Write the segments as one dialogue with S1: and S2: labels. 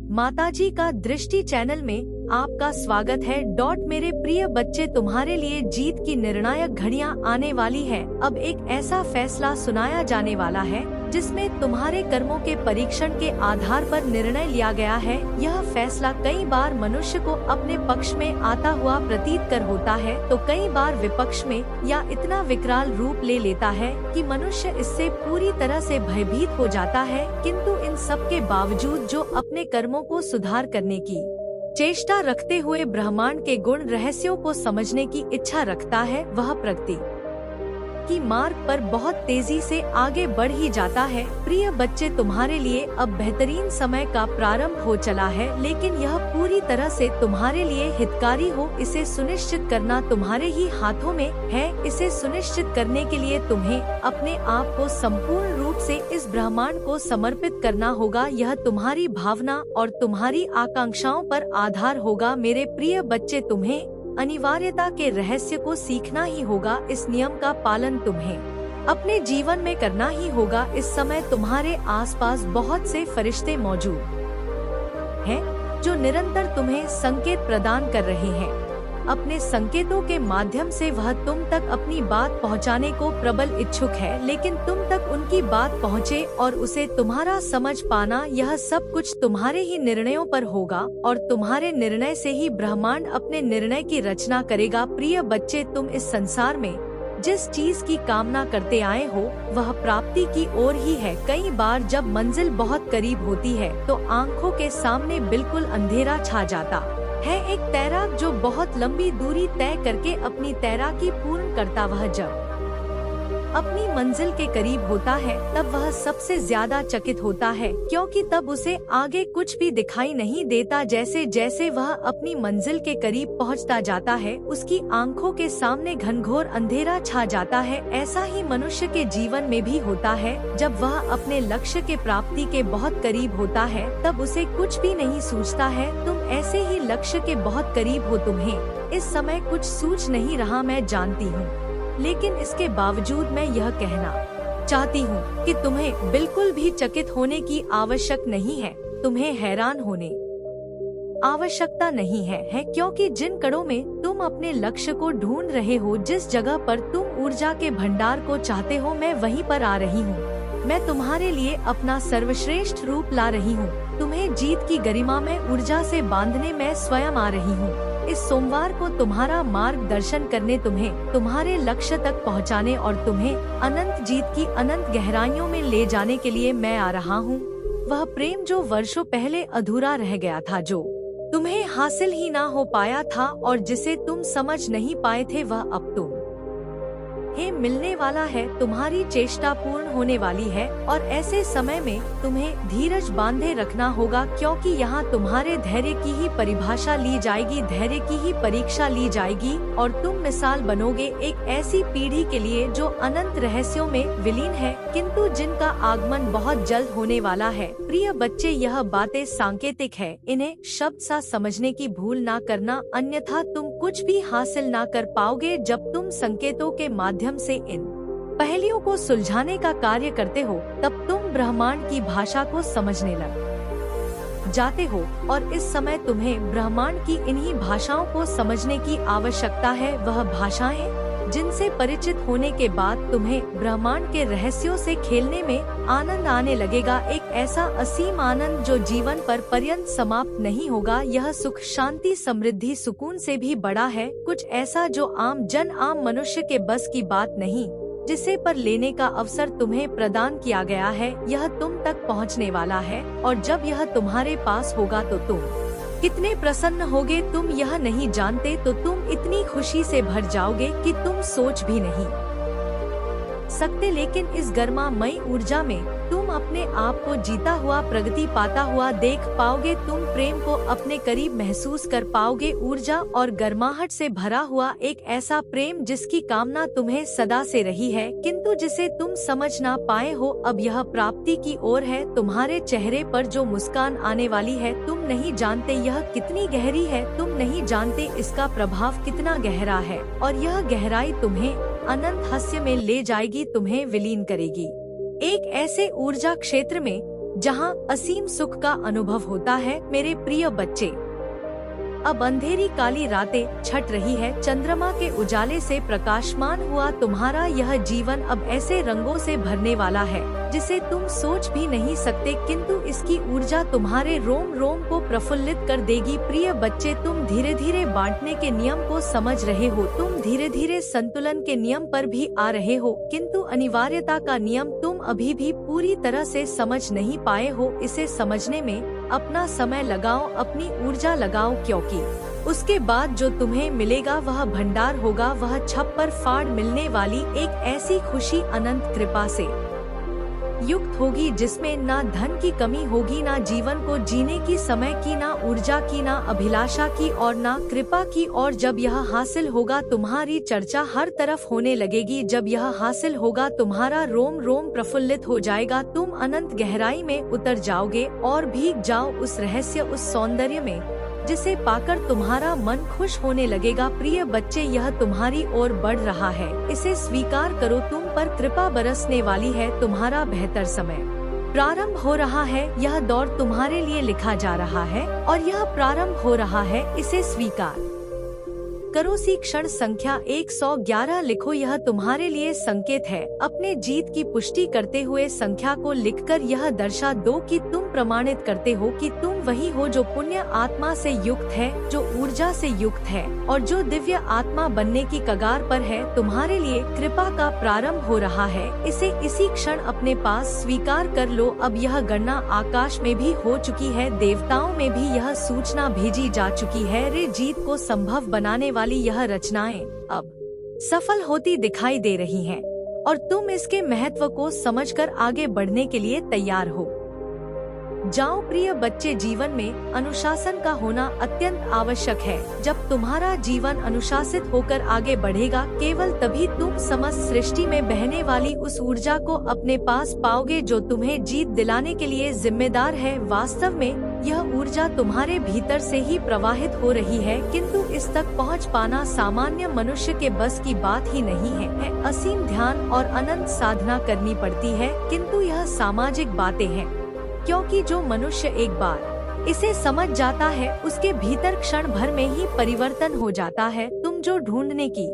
S1: माताजी का दृष्टि चैनल में आपका स्वागत है। मेरे प्रिय बच्चे, तुम्हारे लिए जीत की निर्णायक घड़ियां आने वाली है। अब एक ऐसा फैसला सुनाया जाने वाला है जिसमें तुम्हारे कर्मों के परीक्षण के आधार पर निर्णय लिया गया है। यह फैसला कई बार मनुष्य को अपने पक्ष में आता हुआ प्रतीत कर होता है तो कई बार विपक्ष में, या इतना विकराल रूप ले लेता है कि मनुष्य इससे पूरी तरह से भयभीत हो जाता है। किंतु इन सब के बावजूद जो अपने कर्मों को सुधार करने की चेष्टा रखते हुए ब्रह्मांड के गुण रहस्यों को समझने की इच्छा रखता है, वह प्रगति की मार्ग पर बहुत तेजी से आगे बढ़ ही जाता है। प्रिय बच्चे, तुम्हारे लिए अब बेहतरीन समय का प्रारंभ हो चला है, लेकिन यह पूरी तरह से तुम्हारे लिए हितकारी हो, इसे सुनिश्चित करना तुम्हारे ही हाथों में है। इसे सुनिश्चित करने के लिए तुम्हें अपने आप को संपूर्ण रूप से इस ब्रह्मांड को समर्पित करना होगा। यह तुम्हारी भावना और तुम्हारी आकांक्षाओं पर आधार होगा। मेरे प्रिय बच्चे, तुम्हें अनिवार्यता के रहस्य को सीखना ही होगा। इस नियम का पालन तुम्हें अपने जीवन में करना ही होगा। इस समय तुम्हारे आसपास बहुत से फरिश्ते मौजूद हैं जो निरंतर तुम्हें संकेत प्रदान कर रहे हैं। अपने संकेतों के माध्यम से वह तुम तक अपनी बात पहुंचाने को प्रबल इच्छुक है, लेकिन तुम तक उनकी बात पहुंचे और उसे तुम्हारा समझ पाना, यह सब कुछ तुम्हारे ही निर्णयों पर होगा और तुम्हारे निर्णय से ही ब्रह्मांड अपने निर्णय की रचना करेगा। प्रिय बच्चे, तुम इस संसार में जिस चीज की कामना करते आए हो वह प्राप्ति की ओर ही है। कई बार जब मंजिल बहुत करीब होती है तो आंखों के सामने बिल्कुल अंधेरा छा जाता है। एक तैराक जो बहुत लंबी दूरी तय करके अपनी तैराकी पूर्ण करता, वह जब अपनी मंजिल के करीब होता है तब वह सबसे ज्यादा चकित होता है, क्योंकि तब उसे आगे कुछ भी दिखाई नहीं देता। जैसे जैसे वह अपनी मंजिल के करीब पहुंचता जाता है उसकी आंखों के सामने घनघोर अंधेरा छा जाता है। ऐसा ही मनुष्य के जीवन में भी होता है। जब वह अपने लक्ष्य के प्राप्ति के बहुत करीब होता है तब उसे कुछ भी नहीं सूझता है। तुम ऐसे ही लक्ष्य के बहुत करीब हो। तुम्हें इस समय कुछ सूझ नहीं रहा, मैं जानती हूँ, लेकिन इसके बावजूद मैं यह कहना चाहती हूँ कि तुम्हें बिल्कुल भी चकित होने की आवश्यक नहीं है। तुम्हें हैरान होने आवश्यकता नहीं है, क्योंकि जिन कड़ों में तुम अपने लक्ष्य को ढूंढ रहे हो, जिस जगह पर तुम ऊर्जा के भंडार को चाहते हो, मैं वहीं पर आ रही हूँ। मैं तुम्हारे लिए अपना सर्वश्रेष्ठ रूप ला रही हूँ। तुम्हें जीत की गरिमा में ऊर्जा से बांधने में स्वयं आ रही हूँ। इस सोमवार को तुम्हारा मार्गदर्शन करने, तुम्हें तुम्हारे लक्ष्य तक पहुंचाने और तुम्हें अनंत जीत की अनंत गहराइयों में ले जाने के लिए मैं आ रहा हूँ। वह प्रेम जो वर्षों पहले अधूरा रह गया था, जो तुम्हें हासिल ही ना हो पाया था और जिसे तुम समझ नहीं पाए थे, वह अब तुम मिलने वाला है। तुम्हारी चेष्टा पूर्ण होने वाली है और ऐसे समय में तुम्हें धीरज बांधे रखना होगा, क्योंकि यहाँ तुम्हारे धैर्य की ही परिभाषा ली जाएगी, धैर्य की ही परीक्षा ली जाएगी और तुम मिसाल बनोगे एक ऐसी पीढ़ी के लिए जो अनंत रहस्यों में विलीन है, किंतु जिनका आगमन बहुत जल्द होने वाला है। प्रिय बच्चे, यह बातें सांकेतिक है, इन्हें शब्द सा समझने की भूल ना करना, अन्यथा तुम कुछ भी हासिल ना कर पाओगे। जब तुम संकेतों के माध्यम से इन पहेलियों को सुलझाने का कार्य करते हो तब तुम ब्रह्मांड की भाषा को समझने लग जाते हो और इस समय तुम्हें ब्रह्मांड की इन्हीं भाषाओं को समझने की आवश्यकता है। वह भाषाएं जिनसे परिचित होने के बाद तुम्हें ब्रह्मांड के रहस्यों से खेलने में आनंद आने लगेगा, एक ऐसा असीम आनंद जो जीवन पर पर्यंत समाप्त नहीं होगा। यह सुख, शांति, समृद्धि, सुकून से भी बड़ा है, कुछ ऐसा जो आम मनुष्य के बस की बात नहीं, जिसे पर लेने का अवसर तुम्हें प्रदान किया गया है। यह तुम तक पहुंचने वाला है और जब यह तुम्हारे पास होगा तो तुम कितने प्रसन्न होगे तुम यह नहीं जानते। तो तुम इतनी खुशी से भर जाओगे कि तुम सोच भी नहीं सकते। लेकिन इस गर्मामयी ऊर्जा में तुम अपने आप को जीता हुआ, प्रगति पाता हुआ देख पाओगे। तुम प्रेम को अपने करीब महसूस कर पाओगे, ऊर्जा और गर्माहट से भरा हुआ एक ऐसा प्रेम जिसकी कामना तुम्हें सदा से रही है, किंतु जिसे तुम समझ ना पाए हो। अब यह प्राप्ति की ओर है। तुम्हारे चेहरे पर जो मुस्कान आने वाली है, तुम नहीं जानते यह कितनी गहरी है, तुम नहीं जानते इसका प्रभाव कितना गहरा है और यह गहराई तुम्हें अनंत हास्य में ले जाएगी, तुम्हें विलीन करेगी एक ऐसे ऊर्जा क्षेत्र में जहां असीम सुख का अनुभव होता है। मेरे प्रिय बच्चे, अब अंधेरी काली रातें छट रही है, चंद्रमा के उजाले से प्रकाशमान हुआ तुम्हारा यह जीवन अब ऐसे रंगों से भरने वाला है जिसे तुम सोच भी नहीं सकते, किंतु इसकी ऊर्जा तुम्हारे रोम रोम को प्रफुल्लित कर देगी। प्रिय बच्चे, तुम धीरे धीरे बांटने के नियम को समझ रहे हो, तुम धीरे धीरे संतुलन के नियम पर भी आ रहे हो, किंतु अनिवार्यता का नियम तुम अभी भी पूरी तरह से समझ नहीं पाए हो। इसे समझने में अपना समय लगाओ, अपनी ऊर्जा लगाओ, क्योंकि उसके बाद जो तुम्हें मिलेगा वह भंडार होगा, वह छप्पर फाड़ मिलने वाली एक ऐसी खुशी अनंत कृपा से युक्त होगी जिसमें ना धन की कमी होगी, ना जीवन को जीने की समय की, ना ऊर्जा की, ना अभिलाषा की और ना कृपा की। और जब यह हासिल होगा तुम्हारी चर्चा हर तरफ होने लगेगी, जब यह हासिल होगा तुम्हारा रोम रोम प्रफुल्लित हो जाएगा, तुम अनंत गहराई में उतर जाओगे और भीग जाओ उस रहस्य, उस सौंदर्य में जिसे पाकर तुम्हारा मन खुश होने लगेगा। प्रिय बच्चे, यह तुम्हारी ओर बढ़ रहा है, इसे स्वीकार करो, तुम पर कृपा बरसने वाली है, तुम्हारा बेहतर समय प्रारंभ हो रहा है, यह दौर तुम्हारे लिए लिखा जा रहा है और यह प्रारंभ हो रहा है, इसे स्वीकार करो। सी क्षण संख्या 111 लिखो, यह तुम्हारे लिए संकेत है। अपने जीत की पुष्टि करते हुए संख्या को लिखकर यह दर्शा दो कि तुम प्रमाणित करते हो कि तुम वही हो जो पुण्य आत्मा से युक्त है, जो ऊर्जा से युक्त है और जो दिव्य आत्मा बनने की कगार पर है। तुम्हारे लिए कृपा का प्रारंभ हो रहा है, इसे इसी क्षण अपने पास स्वीकार कर लो। अब यह गणना आकाश में भी हो चुकी है, देवताओं में भी यह सूचना भेजी जा चुकी है। रे जीत को संभव बनाने वाली यह रचनाएं अब सफल होती दिखाई दे रही हैं और तुम इसके महत्व को समझकर आगे बढ़ने के लिए तैयार हो जाओ। प्रिय बच्चे, जीवन में अनुशासन का होना अत्यंत आवश्यक है। जब तुम्हारा जीवन अनुशासित होकर आगे बढ़ेगा, केवल तभी तुम समस्त सृष्टि में बहने वाली उस ऊर्जा को अपने पास पाओगे जो तुम्हें जीत दिलाने के लिए जिम्मेदार है। वास्तव में यह ऊर्जा तुम्हारे भीतर से ही प्रवाहित हो रही है, किंतु इस तक पहुंच पाना सामान्य मनुष्य के बस की बात ही नहीं है। असीम ध्यान और अनंत साधना करनी पड़ती है, किंतु यह सामाजिक बातें हैं, क्योंकि जो मनुष्य एक बार इसे समझ जाता है उसके भीतर क्षण भर में ही परिवर्तन हो जाता है। तुम जो ढूंढने की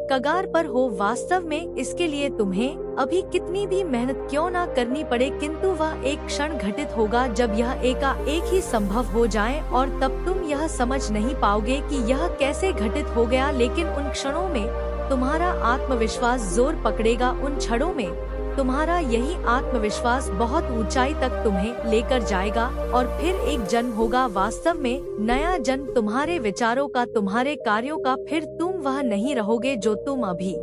S1: कगार पर हो, वास्तव में इसके लिए तुम्हें अभी कितनी भी मेहनत क्यों ना करनी पड़े, किंतु वह एक क्षण घटित होगा जब यह एकाएक ही संभव हो जाए और तब तुम यह समझ नहीं पाओगे कि यह कैसे घटित हो गया। लेकिन उन क्षणों में तुम्हारा आत्मविश्वास जोर पकड़ेगा, उन क्षणों में तुम्हारा यही आत्मविश्वास बहुत ऊंचाई तक तुम्हें लेकर जाएगा और फिर एक जन्म होगा, वास्तव में नया जन्म तुम्हारे विचारों का, तुम्हारे कार्यों का। फिर तुम वह नहीं रहोगे जो तुम अभी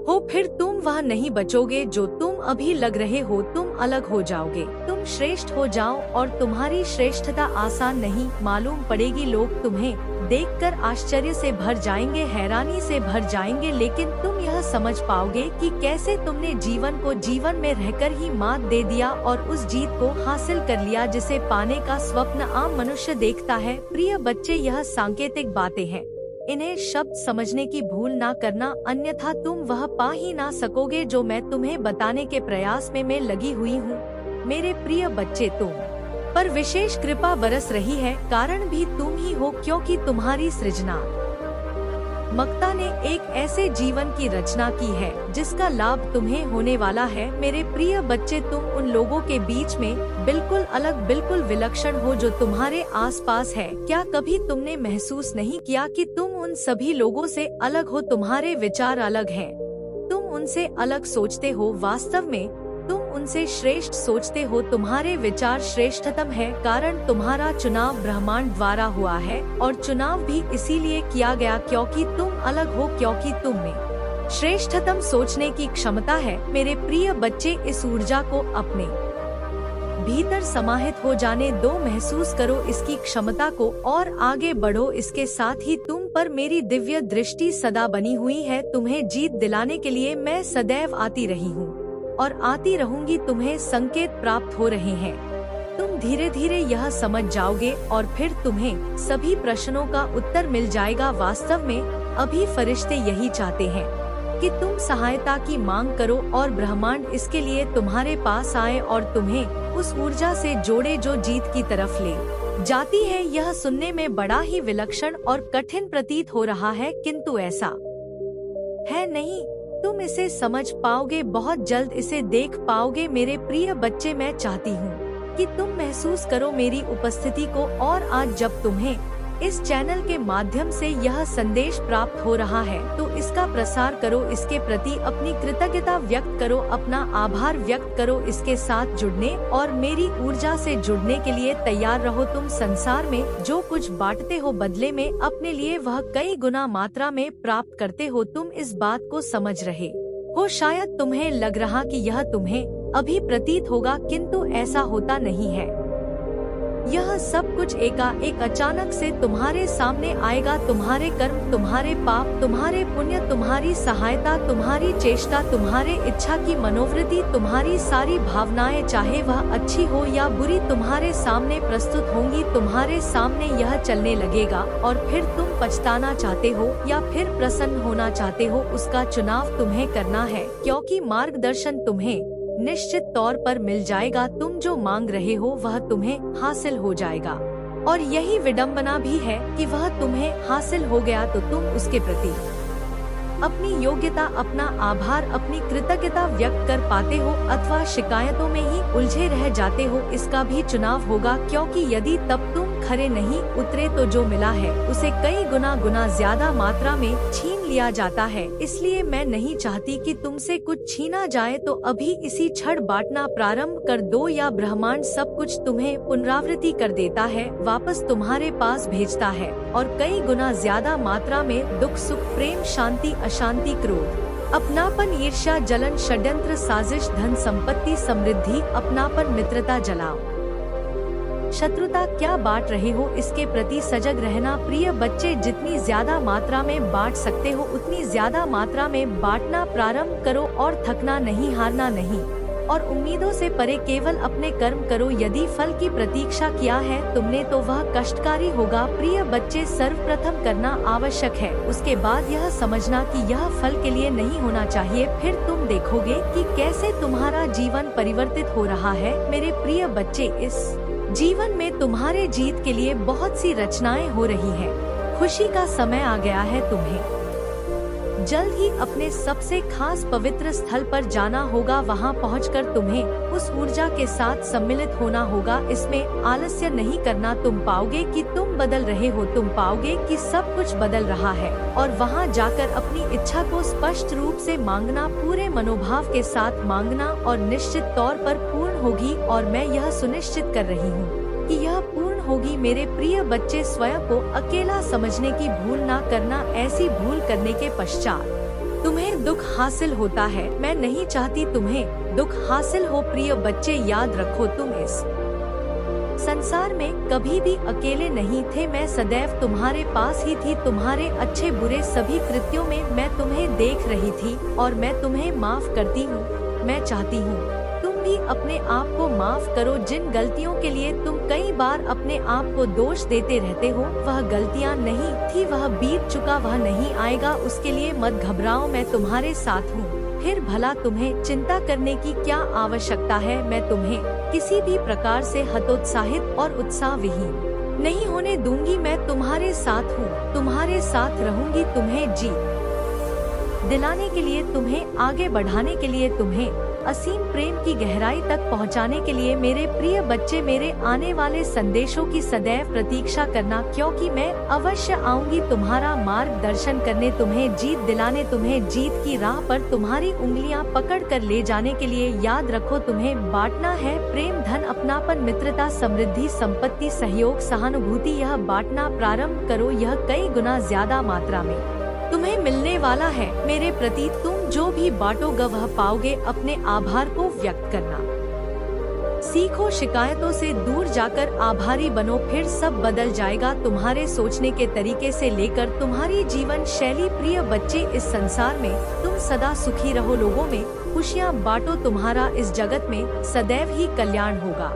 S1: हो, फिर तुम वह नहीं बचोगे जो तुम अभी लग रहे हो, तुम अलग हो जाओगे, तुम श्रेष्ठ हो जाओ और तुम्हारी श्रेष्ठता आसान नहीं मालूम पड़ेगी। लोग तुम्हें देखकर आश्चर्य से भर जाएंगे, हैरानी से भर जाएंगे, लेकिन तुम यह समझ पाओगे कि कैसे तुमने जीवन को जीवन में रहकर ही मात दे दिया और उस जीत को हासिल कर लिया जिसे पाने का स्वप्न आम मनुष्य देखता है। प्रिय बच्चे, यह सांकेतिक बातें हैं, इन्हें शब्द समझने की भूल ना करना, अन्यथा तुम वह पा ही ना सकोगे जो मैं तुम्हें बताने के प्रयास में मैं लगी हुई हूँ। मेरे प्रिय बच्चे, तुम पर विशेष कृपा बरस रही है, कारण भी तुम ही हो, क्योंकि तुम्हारी सृजना मक्ता ने एक ऐसे जीवन की रचना की है जिसका लाभ तुम्हें होने वाला है। मेरे प्रिय बच्चे, तुम उन लोगों के बीच में बिल्कुल अलग, बिल्कुल विलक्षण हो जो तुम्हारे आसपास है। क्या कभी तुमने महसूस नहीं किया कि तुम उन सभी लोगों से अलग हो? तुम्हारे विचार अलग हैं, तुम उनसे अलग सोचते हो, वास्तव में तुम उनसे श्रेष्ठ सोचते हो। तुम्हारे विचार श्रेष्ठतम है, कारण तुम्हारा चुनाव ब्रह्मांड द्वारा हुआ है और चुनाव भी इसीलिए किया गया क्योंकि तुम अलग हो, क्योंकि तुम में श्रेष्ठतम सोचने की क्षमता है। मेरे प्रिय बच्चे, इस ऊर्जा को अपने भीतर समाहित हो जाने दो, महसूस करो इसकी क्षमता को और आगे बढ़ो। इसके साथ ही तुम पर मेरी दिव्य दृष्टि सदा बनी हुई है। तुम्हें जीत दिलाने के लिए मैं सदैव आती रही हूँ और आती रहूंगी। तुम्हें संकेत प्राप्त हो रहे हैं, तुम धीरे धीरे यह समझ जाओगे और फिर तुम्हें सभी प्रश्नों का उत्तर मिल जाएगा। वास्तव में अभी फरिश्ते यही चाहते हैं कि तुम सहायता की मांग करो और ब्रह्मांड इसके लिए तुम्हारे पास आए और तुम्हें उस ऊर्जा से जोड़े जो जीत की तरफ ले जाती है। यह सुनने में बड़ा ही विलक्षण और कठिन प्रतीत हो रहा है, किंतु ऐसा है नहीं। तुम इसे समझ पाओगे, बहुत जल्द इसे देख पाओगे। मेरे प्रिय बच्चे, मैं चाहती हूँ कि तुम महसूस करो मेरी उपस्थिति को, और आज जब तुम्हें इस चैनल के माध्यम से यह संदेश प्राप्त हो रहा है तो इसका प्रसार करो, इसके प्रति अपनी कृतज्ञता व्यक्त करो, अपना आभार व्यक्त करो, इसके साथ जुड़ने और मेरी ऊर्जा से जुड़ने के लिए तैयार रहो। तुम संसार में जो कुछ बांटते हो बदले में अपने लिए वह कई गुना मात्रा में प्राप्त करते हो। तुम इस बात को समझ रहे हो। शायद तुम्हें लग रहा कि यह तुम्हें अभी प्रतीत होगा, किंतु ऐसा होता नहीं है। यह सब कुछ एकाएक अचानक से तुम्हारे सामने आएगा। तुम्हारे कर्म, तुम्हारे पाप, तुम्हारे पुण्य, तुम्हारी सहायता, तुम्हारी चेष्टा, तुम्हारे इच्छा की मनोवृत्ति, तुम्हारी सारी भावनाएं, चाहे वह अच्छी हो या बुरी, तुम्हारे सामने प्रस्तुत होंगी। तुम्हारे सामने यह चलने लगेगा और फिर तुम पछताना चाहते हो या फिर प्रसन्न होना चाहते हो, उसका चुनाव तुम्हें करना है, क्योंकि मार्गदर्शन तुम्हें निश्चित तौर पर मिल जाएगा। तुम जो मांग रहे हो वह तुम्हें हासिल हो जाएगा, और यही विडंबना भी है कि वह तुम्हें हासिल हो गया तो तुम उसके प्रति अपनी योग्यता, अपना आभार, अपनी कृतज्ञता व्यक्त कर पाते हो अथवा शिकायतों में ही उलझे रह जाते हो। इसका भी चुनाव होगा, क्योंकि यदि तब तुम खरे नहीं उतरे तो जो मिला है उसे कई गुना ज्यादा मात्रा में छीन लिया जाता है। इसलिए मैं नहीं चाहती कि तुमसे कुछ छीना जाए, तो अभी इसी क्षण बांटना प्रारंभ कर दो, या ब्रह्मांड सब कुछ तुम्हें पुनरावृत्ति कर देता है, वापस तुम्हारे पास भेजता है, और कई गुना ज्यादा मात्रा में दुख, सुख, प्रेम, शांति, अशांति, क्रोध, अपनापन, ईर्ष्या, जलन, षड्यंत्र, साजिश, धन संपत्ति, समृद्धि, अपनापन, मित्रता, जलाओ, शत्रुता क्या बांट रहे हो इसके प्रति सजग रहना। प्रिय बच्चे, जितनी ज्यादा मात्रा में बांट सकते हो उतनी ज्यादा मात्रा में बांटना प्रारंभ करो, और थकना नहीं, हारना नहीं, और उम्मीदों से परे केवल अपने कर्म करो। यदि फल की प्रतीक्षा किया है तुमने तो वह कष्टकारी होगा। प्रिय बच्चे, सर्वप्रथम करना आवश्यक है, उसके बाद यह समझना कि यह फल के लिए नहीं होना चाहिए। फिर तुम देखोगे कि कैसे तुम्हारा जीवन परिवर्तित हो रहा है। मेरे प्रिय बच्चे, इस जीवन में तुम्हारे जीत के लिए बहुत सी रचनाएं हो रही हैं। खुशी का समय आ गया है। तुम्हें जल्द ही अपने सबसे खास पवित्र स्थल पर जाना होगा। वहां पहुंचकर तुम्हें उस ऊर्जा के साथ सम्मिलित होना होगा। इसमें आलस्य नहीं करना। तुम पाओगे कि तुम बदल रहे हो, तुम पाओगे कि सब कुछ बदल रहा है, और वहां जाकर अपनी इच्छा को स्पष्ट रूप से मांगना, पूरे मनोभाव के साथ मांगना, और निश्चित तौर पर पूर्ण होगी। और मैं यह सुनिश्चित कर रही हूँ कि यह पूर्ण होगी। मेरे प्रिय बच्चे, स्वयं को अकेला समझने की भूल ना करना। ऐसी भूल करने के पश्चात तुम्हें दुख हासिल होता है। मैं नहीं चाहती तुम्हें दुख हासिल हो। प्रिय बच्चे, याद रखो, तुम इस संसार में कभी भी अकेले नहीं थे। मैं सदैव तुम्हारे पास ही थी। तुम्हारे अच्छे बुरे सभी कृत्यों में मैं तुम्हें देख रही थी, और मैं तुम्हें माफ करती हूँ। मैं चाहती हूँ तुम भी अपने आप को माफ करो। जिन गलतियों के लिए तुम कई बार अपने आप को दोष देते रहते हो, वह गलतियां नहीं थी, वह बीत चुका, वह नहीं आएगा। उसके लिए मत घबराओ, मैं तुम्हारे साथ हूँ। फिर भला तुम्हें चिंता करने की क्या आवश्यकता है। मैं तुम्हें किसी भी प्रकार से हतोत्साहित और उत्साह विहीन नहीं होने दूंगी। मैं तुम्हारे साथ हूँ, तुम्हारे साथ रहूंगी। तुम्हें जीत दिलाने के लिए, तुम्हें आगे बढ़ाने के लिए, तुम्हें असीम प्रेम की गहराई तक पहुंचाने के लिए। मेरे प्रिय बच्चे, मेरे आने वाले संदेशों की सदैव प्रतीक्षा करना, क्योंकि मैं अवश्य आऊंगी तुम्हारा मार्गदर्शन करने, तुम्हें जीत दिलाने, तुम्हें जीत की राह पर तुम्हारी उंगलियां पकड़ कर ले जाने के लिए। याद रखो, तुम्हें बांटना है प्रेम, धन, अपनापन, मित्रता, समृद्धि, संपत्ति, सहयोग, सहानुभूति। यह बांटना प्रारंभ करो। यह कई गुना ज्यादा मात्रा में तुम्हें मिलने वाला है। मेरे प्रति तुम जो भी बांटोगे वह पाओगे। अपने आभार को व्यक्त करना सीखो। शिकायतों से दूर जाकर आभारी बनो, फिर सब बदल जाएगा। तुम्हारे सोचने के तरीके से लेकर तुम्हारी जीवन शैली। प्रिय बच्चे, इस संसार में तुम सदा सुखी रहो, लोगों में खुशियाँ बांटो। तुम्हारा इस जगत में सदैव ही कल्याण होगा।